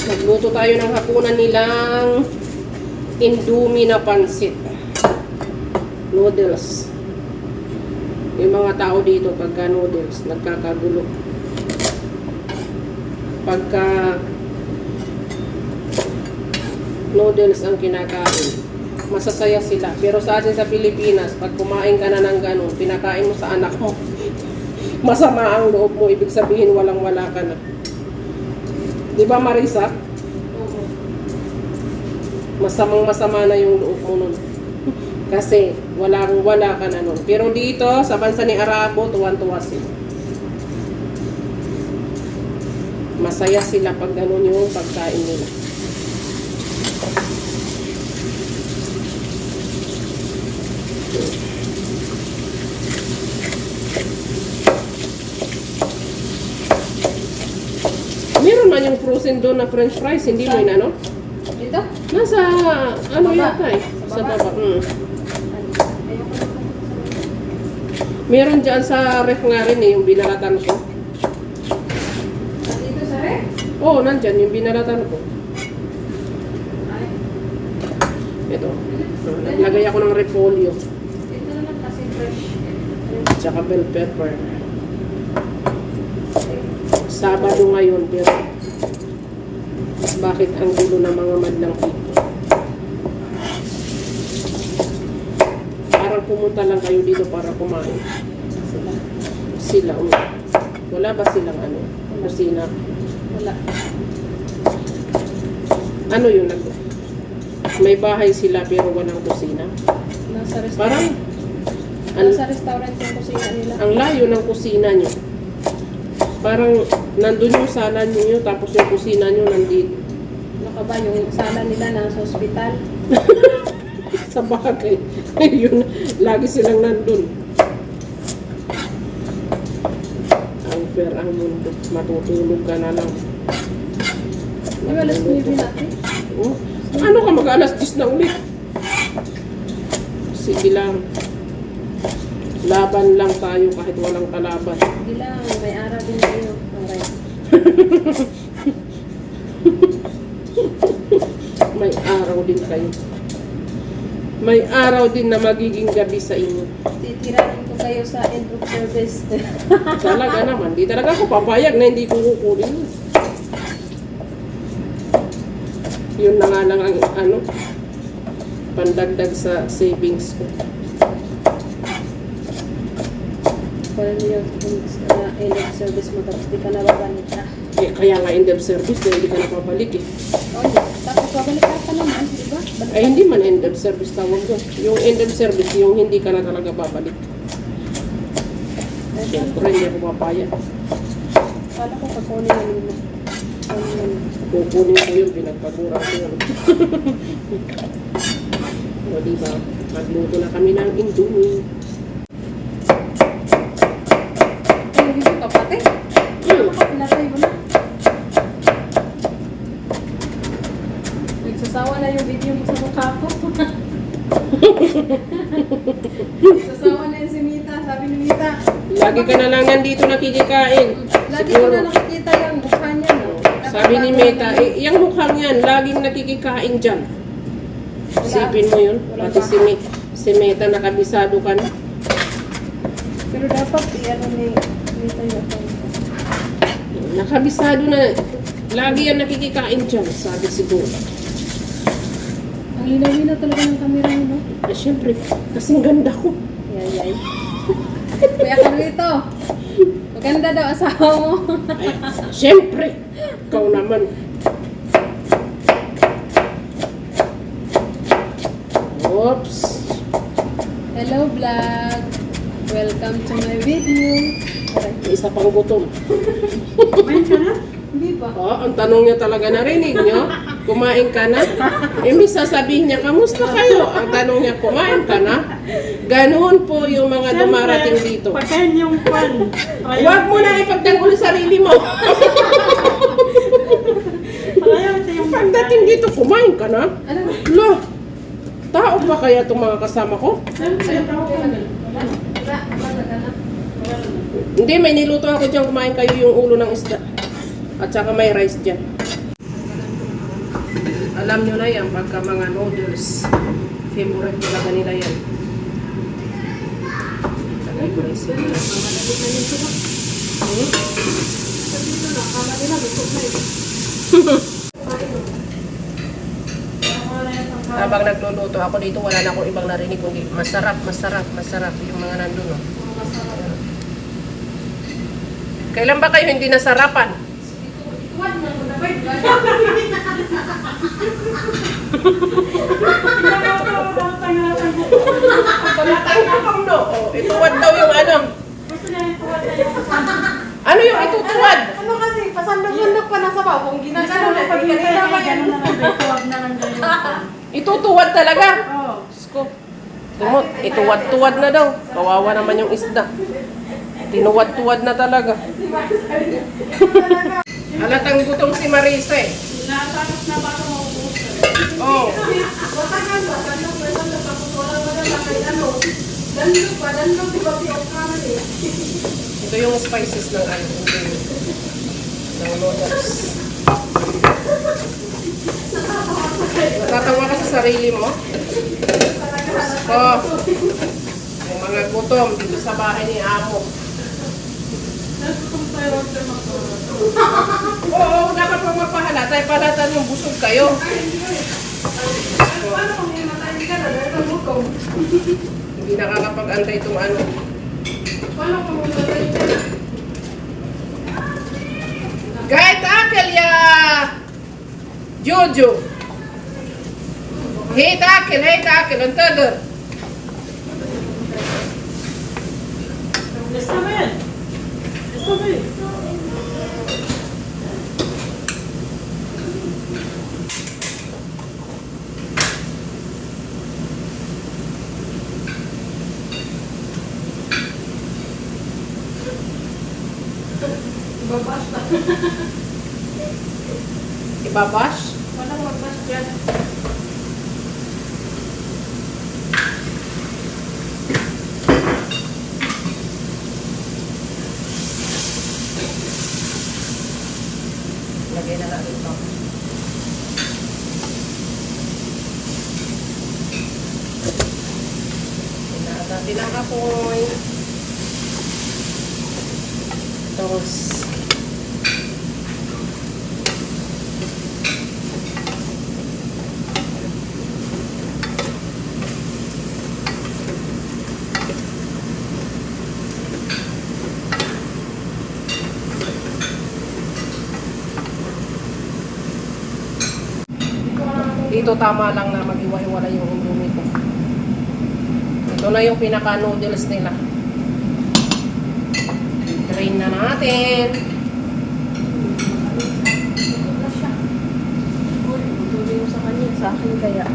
Magluto tayo ng hapunan nilang Indomie na pansit. Noodles. Yung mga tao dito pagka noodles, nagkakagulo. Pagka noodles ang kinakain, masasaya sila. Pero sa atin sa Pilipinas, pag kumain ka na ng ganun, pinakain mo sa anak mo, masama ang loob mo, ibig sabihin walang-wala ka na. Di ba, Marisa? Masamang-masama na yung loob mo nun. Kasi walang-wala ka na nun. Pero dito, sa bansa ni Arabo, tuwan-tuwa sila. Masaya sila pag ganun yung pagkain nila. Meron man yung frozen doon na french fries, hindi mo inano? Dito? Nasa, ano baba. yata eh? Sa Sa baba? baba. Ayoko na. Meron dyan sa ref nga rin eh, yung binalatan ko. Dito sa ref? Oo, nandyan yung binalatan ko. Ay. Ito. Naglagay ako ng repolyo. Ito na lang kasi fresh. Tsaka bell pepper. Sabado ngayon, pero bakit ang gulo ng mga madlang people? Parang pumunta lang kayo dito para kumain. Sila. Wala ba silang ano? Kusina? Wala. Ano yun? May bahay sila pero walang kusina. Nasa restaurant. Parang Nasa restaurant yung kusina nila. ang layo ng kusina nyo. Parang nandun yung sala nyo, tapos yung kusina nyo nandito. Ano ka ba? Yung sala nila nasa ospital. Sa bagay. Yun, lagi silang nandun. Ang fair ang mundo. Matutulog ka na lang. Di ba alas 9 natin? Oh, ano ka, mag-alas 10 na ulit? Sige lang. Laban lang tayo kahit walang kalaban. Hindi lang. May araw din kayo. Alright. May araw din kayo. May araw din na magiging gabi sa inyo. Titirahin ko kayo sa end of service. Talaga naman. Di talaga ako papayag na hindi ko kukunin. Yun na nga lang ang ano, pandagdag sa savings ko. Kaya niyo end of service mo tapos di ka na babalik na. Eh, kaya nga end of service na hindi ka napabalik eh. Oh, tapos babalik ka pa naman, di ba? Ay, hindi man end of service tawag doon. Yung end of service, yung hindi ka na talaga babalik. Siyempre, hindi ako papayag. Kala ko kakunin na nila. Kukunin ko yun, pinagpagura ko yun. O, diba? Magluto na kami ng Indomie. Ano dito ka pati? Pinatay mo na. Nagsasawa na yung video mo sa mukha ko. Nagsasawa na yung si Mita. Sabi ni Mita. Lagi ka na lang nandito nakikikain. Lagi ko na nakikita yung mukha niya. No? Sabi ni Meta, eh, yung mukhang yan, laging nakikikain dyan. Isipin mo yun. Pati si Meta, nakabisado ka na. Pero dapat i-ano ni Mita yung account ko. Nakabisado na. Lagi yan nakikikain dyan, sabi siguro. Ang linaw-linaw talaga ng camera mo, no? Eh, syempre, kasing ganda ko. Yay. Kuya Carlito, maganda daw asawa mo. Ay, syempre, ikaw naman. Oops. Hello vlog. Welcome to my video. May isa pang gutom. Kumain ka na? Hindi pa. Oh, ang tanong niya talaga, narinig niyo? Kumain ka na? Imbis sasabihin niya, kamusta kayo? Ang tanong niya, kumain ka na? Ganoon po yung mga dumarating dito. Pagkain yung pan. Huwag mo na ipagtanggol sarili mo. Pagdating dito, kumain ka na? Ano? Lo, tao pa kaya itong mga kasama ko? Hindi, may niluto ako dyan, kumain kayo yung ulo ng isda. At saka may rice dyan. Alam nyo na yan, pagka mga noodles, favorite talaga nila yan. Lagay ko rin sila. Habang nagluluto ako dito, wala na akong ibang narinig kundi masarap, masarap, masarap yung mga nandun. Oh. Kailan ba kayo hindi nasarapan? Ituwad daw yung ano. Ano yung itutuwad? Ano kasi, pasandok-sandok pa na sa baw. Kung ginagano na pag kanina pa yan. Itutuwad talaga? Oo. Sko. Tumot, ituwad-tuwad na daw. Kawawa naman yung isda. Tinuwad-tuwad na talaga. Halatang gutom si Marisa eh. Natapos na ba ito maubos? Oh. Watakan ba? Sandok ba? Sandok ba? Kung walang madala kay ano? Dandok ba? Dandok di ba piyok naman eh? Ito yung spices ng ano. Ng noodles. Natatawa ka sa sarili mo? Oh. Yung mga gutom dito sa bahay ni Amo. Oo, dapat pong mapahalata. Ipalatan yung busog kayo. Paano kung may matay ka na? Dahil ang gutom. Hindi nakakapag-antay itong ano. Paano kung may matay ka na? Kahit akal ya Jojo. Hit akal, ang tader. Basta ba yan? Basta ba yan? Babasta. Ibabash? Walang magbas dyan. Lagay na natin ito. Pinaan natin ang apoy. Tapos, dito tama lang na mag-iwa-iwala yung indomie ko. Ito na yung pinaka-noodles nila. Drain na natin. Tuloy mo sa kanya, sa akin kaya.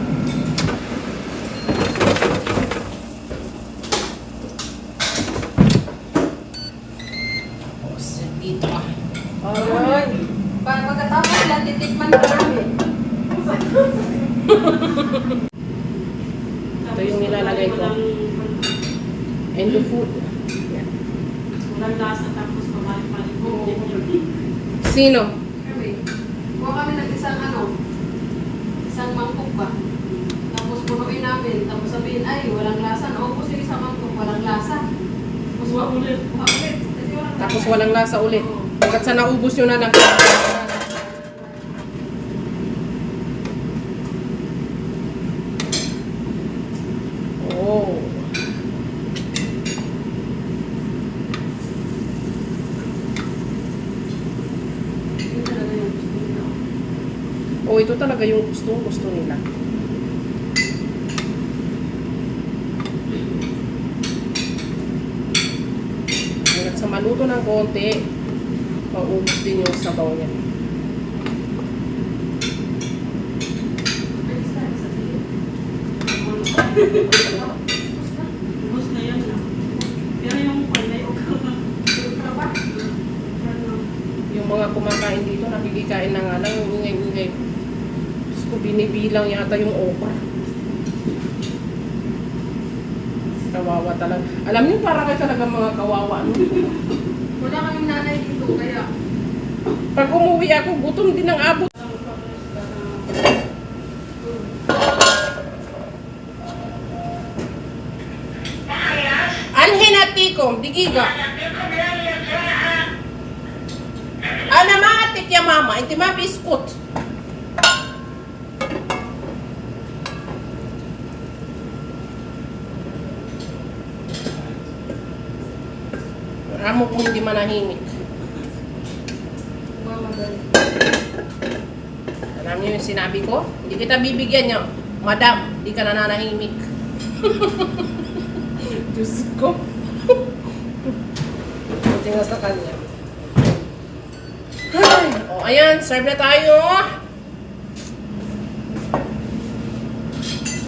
Tapos, dito ah. Alright. Pagkatapos lang, titikman na namin. Ito yung nilalagay ko. And the food. Walang lasa tapos pabalik-balik mo. Sino? Kami. Kuha kami ng isang mangkok ba? Tapos punuin namin. Tapos sabihin, ay, walang lasa. Naubos yung isang mangkok, walang lasa. Tapos kuha ulit. Kasi walang lasa. Tapos walang lasa ulit. Hanggat sa naubos nyo na lang. Oh. Yun talaga yung gusto nila. Oh, ito talaga yung gusto nila. Hanggat sa maluto ng konti, maubos din yung sabaw niya. Ubus na yan na. Pero yung may ukang Yung mga kumakain dito, nakikikain na nga lang yung ingay-ingay. Diyos ko, binibilang yata yung okra. Kawawa talaga. Alam niyo, para kayo talaga mga kawawa. No? wala kaming nanay dito, kaya Pag umuwi ako, gutom din ang abot. tikom, digiga. Ana maatik ya mama, inti ma biskut. Amo kung hindi manahimik. Mama dali. Alam niyo yung sinabi ko? Hindi kita bibigyan niyo. Madam, hindi ka nananahimik. Diyos ko. Buti nga sa kanya. Ay, o ayan, serve na tayo.